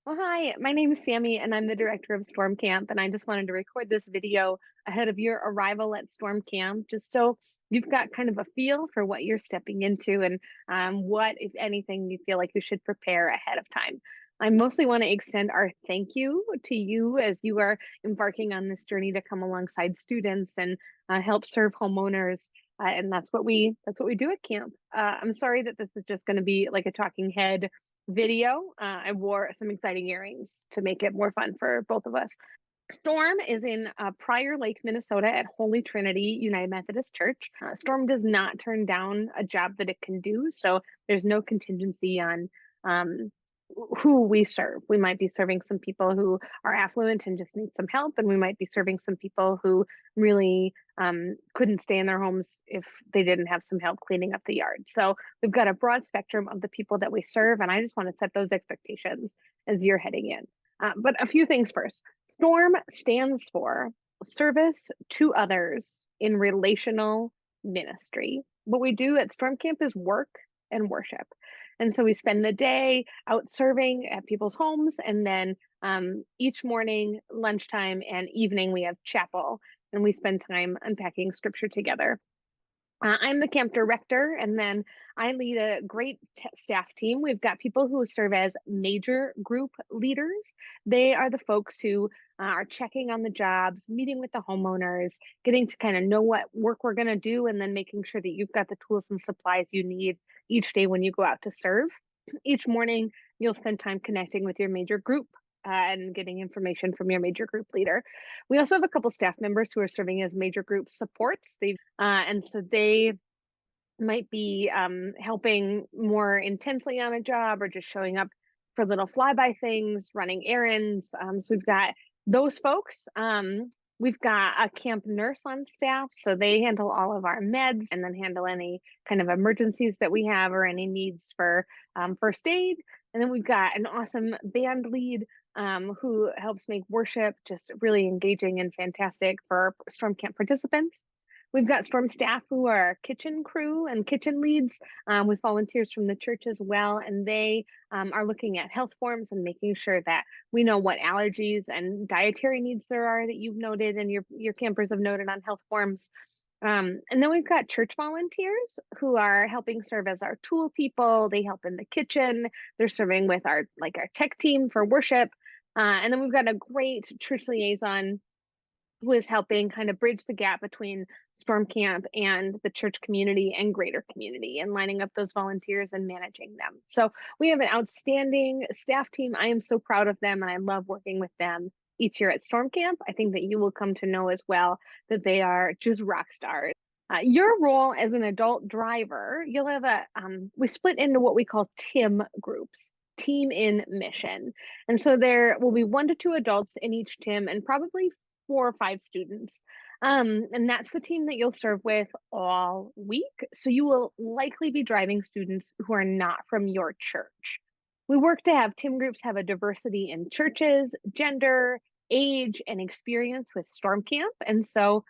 Well, hi, my name is Sammy, and I'm the director of Storm Camp. And I just wanted to record this video ahead of your arrival at Storm Camp, just so you've got kind of a feel for what you're stepping into and what, if anything, you feel like you should prepare ahead of time. I mostly want to extend our thank you to you as you are embarking on this journey to come alongside students and help serve homeowners. And that's what we do at camp. I'm sorry that this is just going to be like a talking head video. I wore some exciting earrings to make it more fun for both of us. Storm is in Prior Lake, Minnesota at Holy Trinity United Methodist Church. Storm does not turn down a job that it can do, so there's no contingency on um, who we serve. We might be serving some people who are affluent and just need some help, and we might be serving some people who really couldn't stay in their homes if they didn't have some help cleaning up the yard. So we've got a broad spectrum of the people that we serve, and I just want to set those expectations as you're heading in. But a few things first. STORM stands for Service to Others in Relational Ministry. What we do at Storm Camp is work and worship. And so we spend the day out serving at people's homes. And then each morning, lunchtime, and evening, we have chapel and we spend time unpacking scripture together. I'm the camp director, and then I lead a great staff team. We've got people who serve as major group leaders. They are the folks who are checking on the jobs, meeting with the homeowners, getting to kind of know what work we're going to do, and then making sure that you've got the tools and supplies you need each day when you go out to serve. Each morning, you'll spend time connecting with your major group and getting information from your major group leader. We also have a couple staff members who are serving as major group supports. And so they might be helping more intensely on a job or just showing up for little flyby things, running errands. So we've got those folks. We've got a camp nurse on staff, so they handle all of our meds and then handle any kind of emergencies that we have or any needs for first aid. And then we've got an awesome band lead who helps make worship just really engaging and fantastic for Storm Camp participants. We've got Storm staff who are kitchen crew and kitchen leads with volunteers from the church as well. And they are looking at health forms and making sure that we know what allergies and dietary needs there are that you've noted and your campers have noted on health forms. And then we've got church volunteers who are helping serve as our tool people. They help in the kitchen. They're serving with our tech team for worship. And then we've got a great church liaison who is helping kind of bridge the gap between Storm Camp and the church community and greater community and lining up those volunteers and managing them. So we have an outstanding staff team. I am so proud of them and I love working with them each year at Storm Camp. I think that you will come to know as well that they are just rock stars. Your role as an adult driver, you'll have we split into what we call TIM groups, team in mission. And so there will be 1 to 2 adults in each TIM and probably 4 or 5 students. And that's the team that you'll serve with all week. So you will likely be driving students who are not from your church. We work to have TIM groups have a diversity in churches, gender, age, and experience with Storm Camp. And so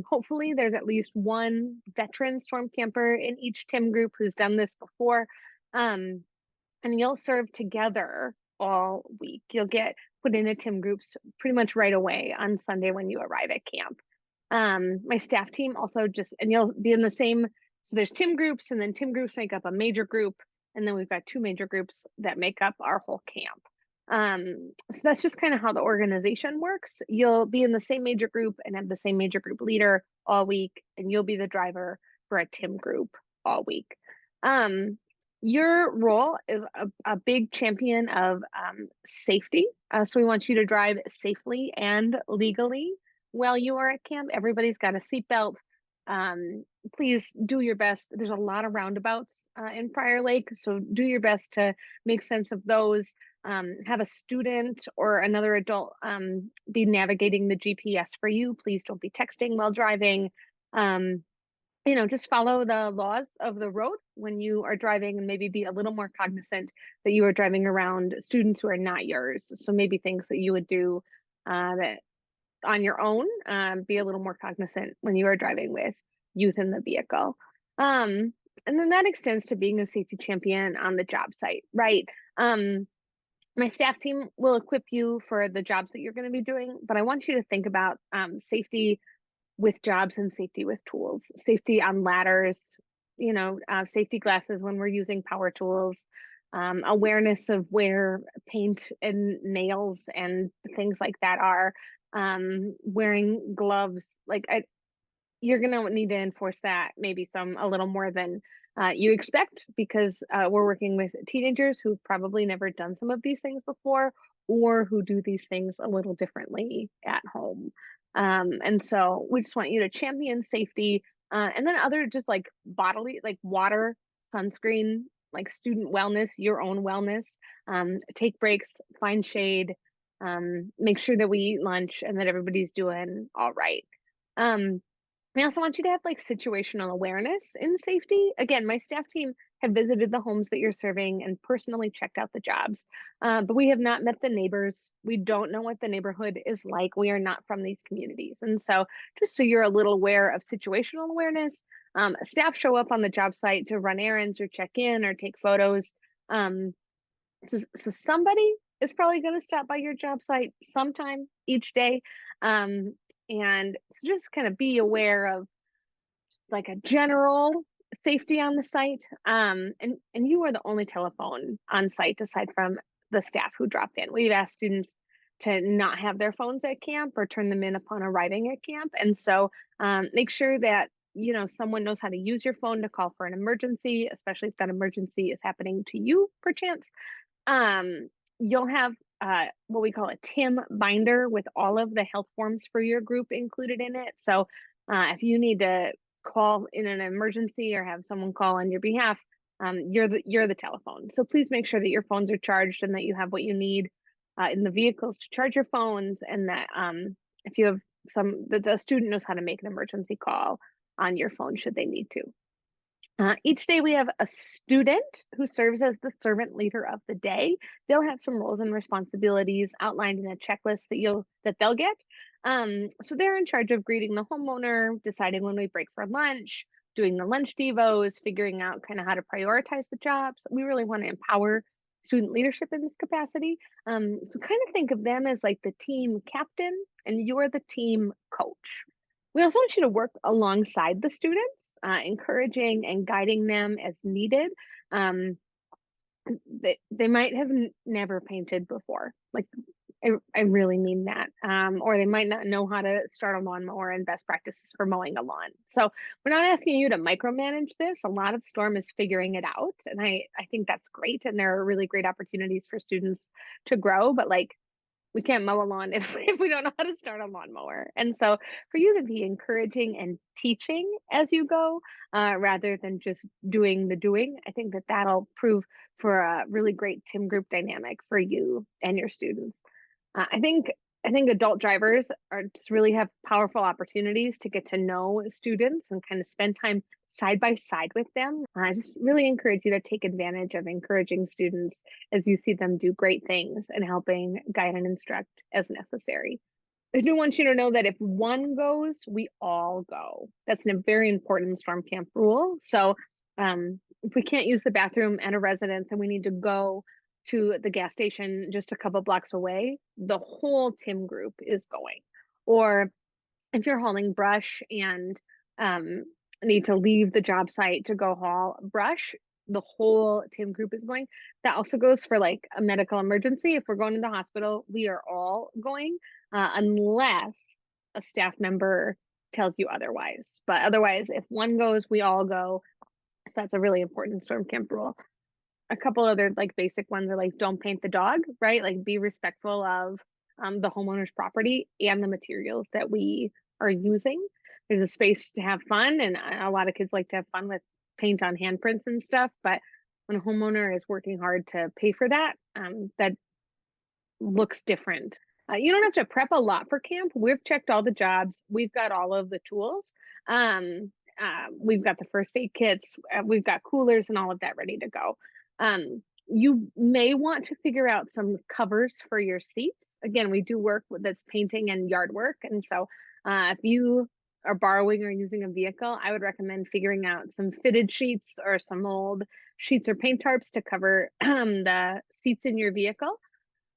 hopefully there's at least one veteran Storm Camper in each TIM group who's done this before. And you'll serve together all week. You'll get put into TIM groups pretty much right away on Sunday when you arrive at camp. My staff team also and you'll be in the same, so there's TIM groups and then TIM groups make up a major group. And then we've got 2 major groups that make up our whole camp. So that's just kind of how the organization works. You'll be in the same major group and have the same major group leader all week, and you'll be the driver for a TIM group all week. Your role is a big champion of safety. So we want you to drive safely and legally while you are at camp. Everybody's got a seatbelt. Please do your best. There's a lot of roundabouts in Prior Lake, so do your best to make sense of those. Have a student or another adult be navigating the GPS for you. Please don't be texting while driving. Just follow the laws of the road when you are driving and maybe be a little more cognizant that you are driving around students who are not yours. So maybe things that you would do that on your own, be a little more cognizant when you are driving with youth in the vehicle. And then that extends to being a safety champion on the job site, right? My staff team will equip you for the jobs that you're going to be doing, but I want you to think about safety with jobs and safety with tools, safety on ladders, safety glasses when we're using power tools, awareness of where paint and nails and things like that are, wearing gloves. You're gonna need to enforce that maybe a little more than you expect, because we're working with teenagers who've probably never done some of these things before, or who do these things a little differently at home. And so we just want you to champion safety, and then other just like bodily, like water, sunscreen, like student wellness, your own wellness. Take breaks, find shade, make sure that we eat lunch and that everybody's doing all right. Um, I also want you to have like situational awareness in safety. Again, my staff team have visited the homes that you're serving and personally checked out the jobs, but we have not met the neighbors. We don't know what the neighborhood is like. We are not from these communities. And so, just so you're a little aware of situational awareness, staff show up on the job site to run errands or check in or take photos. Um, so somebody is probably going to stop by your job site sometime each day. Um, and so just kind of be aware of like a general safety on the site. And you are the only telephone on site aside from the staff who dropped in. We've asked students to not have their phones at camp or turn them in upon arriving at camp. And so make sure that someone knows how to use your phone to call for an emergency, especially if that emergency is happening to you perchance. You'll have what we call a TIM binder with all of the health forms for your group included in it. So if you need to call in an emergency or have someone call on your behalf, you're the telephone. So please make sure that your phones are charged and that you have what you need in the vehicles to charge your phones, and that if you have that the student knows how to make an emergency call on your phone should they need to. Each day we have a student who serves as the servant leader of the day. They'll have some roles and responsibilities outlined in a checklist that they'll get. So they're in charge of greeting the homeowner, deciding when we break for lunch, doing the lunch devos, figuring out kind of how to prioritize the jobs. We really want to empower student leadership in this capacity. So kind of think of them as like the team captain, and you're the team coach. We also want you to work alongside the students, encouraging and guiding them as needed. Um, they might have never painted before. Like, I really mean that. Or they might not know how to start a lawnmower and best practices for mowing a lawn. So we're not asking you to micromanage this. A lot of Storm is figuring it out. And I think that's great. And there are really great opportunities for students to grow. But like, we can't mow a lawn if we don't know how to start a lawnmower. And so for you to be encouraging and teaching as you go, rather than just doing the doing, I think that that'll prove for a really great team group dynamic for you and your students. I think adult drivers are just really have powerful opportunities to get to know students and kind of spend time side by side with them. I just really encourage you to take advantage of encouraging students as you see them do great things and helping guide and instruct as necessary. I do want you to know that if one goes, we all go. That's a very important storm camp rule. So if we can't use the bathroom at a residence and we need to go to the gas station just a couple blocks away, the whole Tim group is going. Or if you're hauling brush and um, need to leave the job site to go haul brush, the whole Tim group is going. That also goes for like a medical emergency. If we're going to the hospital, we are all going, unless a staff member tells you otherwise. But otherwise, if one goes, we all go. So that's a really important storm camp rule. A couple other like basic ones are like don't paint the dog, right? Like be respectful of the homeowner's property and the materials that we are using. There's a space to have fun, and a lot of kids like to have fun with paint on handprints and stuff. But when a homeowner is working hard to pay for that, that looks different. You don't have to prep a lot for camp. We've checked all the jobs. We've got all of the tools. We've got the first aid kits. We've got coolers and all of that ready to go. You may want to figure out some covers for your seats. Again, we do work that's painting and yard work. And so if you are borrowing or using a vehicle, I would recommend figuring out some fitted sheets or some old sheets or paint tarps to cover the seats in your vehicle.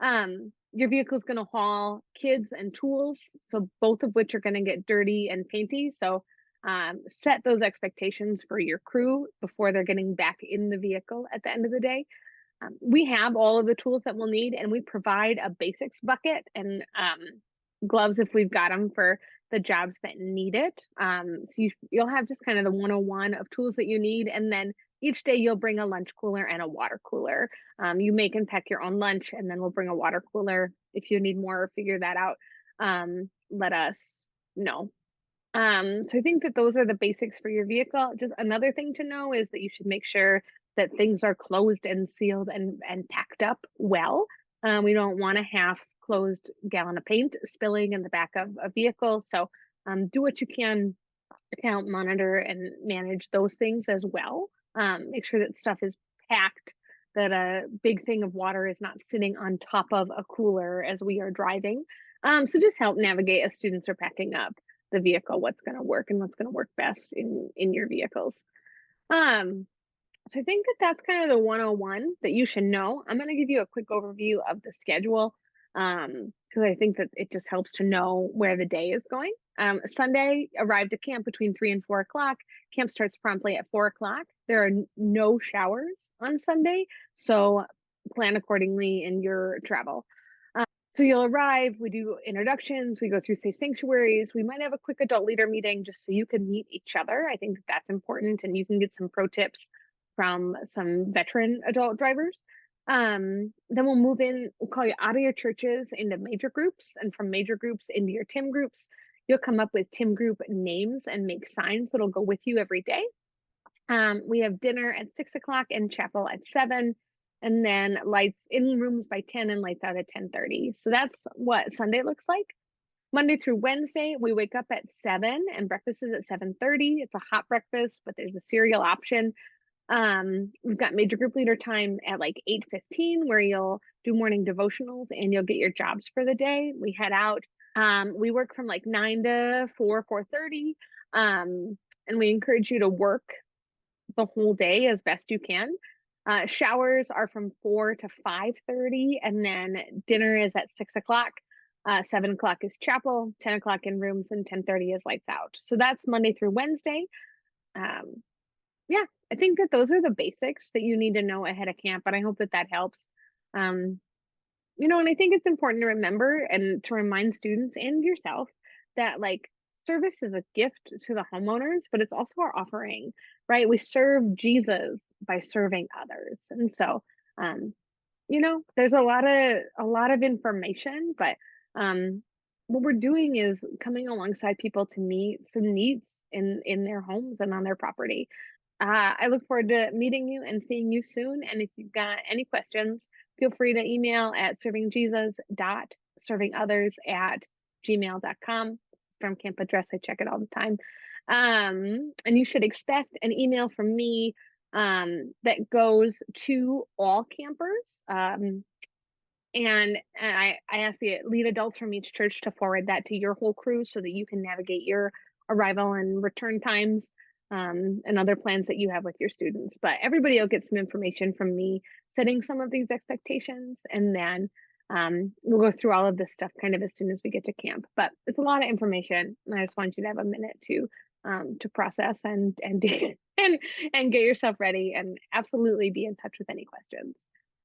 Your vehicle is going to haul kids and tools, so both of which are going to get dirty and painty. So set those expectations for your crew before they're getting back in the vehicle at the end of the day. We have all of the tools that we'll need, and we provide a basics bucket and gloves if we've got them for the jobs that need it. So you'll have just kind of the 101 of tools that you need, and then each day you'll bring a lunch cooler and a water cooler. You make and pack your own lunch, and then we'll bring a water cooler. If you need more or figure that out, let us know. So I think that those are the basics for your vehicle. Just another thing to know is that you should make sure that things are closed and sealed and packed up well. We don't want a half closed gallon of paint spilling in the back of a vehicle. So do what you can to help monitor and manage those things as well. Make sure that stuff is packed, that a big thing of water is not sitting on top of a cooler as we are driving. So just help navigate as students are packing up the vehicle, what's going to work and what's going to work best in your vehicles. Um, so I think that that's kind of the 101 that you should know. I'm going to give you a quick overview of the schedule because I think that it just helps to know where the day is going. Sunday, arrived at camp between 3 and 4 o'clock. Camp starts promptly at 4 o'clock. There are no showers on Sunday, so plan accordingly in your travel. So you'll arrive, we do introductions, we go through safe sanctuaries, we might have a quick adult leader meeting just so you can meet each other. I think that's important, and you can get some pro tips from some veteran adult drivers. Then we'll move in, we'll call you out of your churches into major groups, and from major groups into your TIM groups. You'll come up with TIM group names and make signs that'll go with you every day. We have dinner at 6 o'clock and chapel at 7, and then lights in rooms by 10 and lights out at 10:30. So that's what Sunday looks like. Monday through Wednesday, we wake up at 7 and breakfast is at 7:30. It's a hot breakfast, but there's a cereal option. We've got major group leader time at like 8:15 where you'll do morning devotionals and you'll get your jobs for the day. We head out. We work from like 9 to 4:30. And we encourage you to work the whole day as best you can. Showers are from 4 to 5:30, and then dinner is at 6 o'clock. 7 o'clock is chapel, 10 o'clock in rooms, and 10:30 is lights out. So that's Monday through Wednesday. Yeah, I think that those are the basics that you need to know ahead of camp, and I hope that that helps. Um, and I think it's important to remember and to remind students and yourself that like service is a gift to the homeowners, but it's also our offering, right? We serve Jesus by serving others. And so, there's a lot of information, but what we're doing is coming alongside people to meet some needs in their homes and on their property. I look forward to meeting you and seeing you soon. And if you've got any questions, feel free to email at servingjesus.servingothers@gmail.com. Storm camp address, I check it all the time. And you should expect an email from me that goes to all campers. And I ask the lead adults from each church to forward that to your whole crew so that you can navigate your arrival and return times and other plans that you have with your students. But everybody will get some information from me setting some of these expectations, and then we'll go through all of this stuff kind of as soon as we get to camp. But it's a lot of information, and I just want you to have a minute to process and and get yourself ready, and absolutely be in touch with any questions.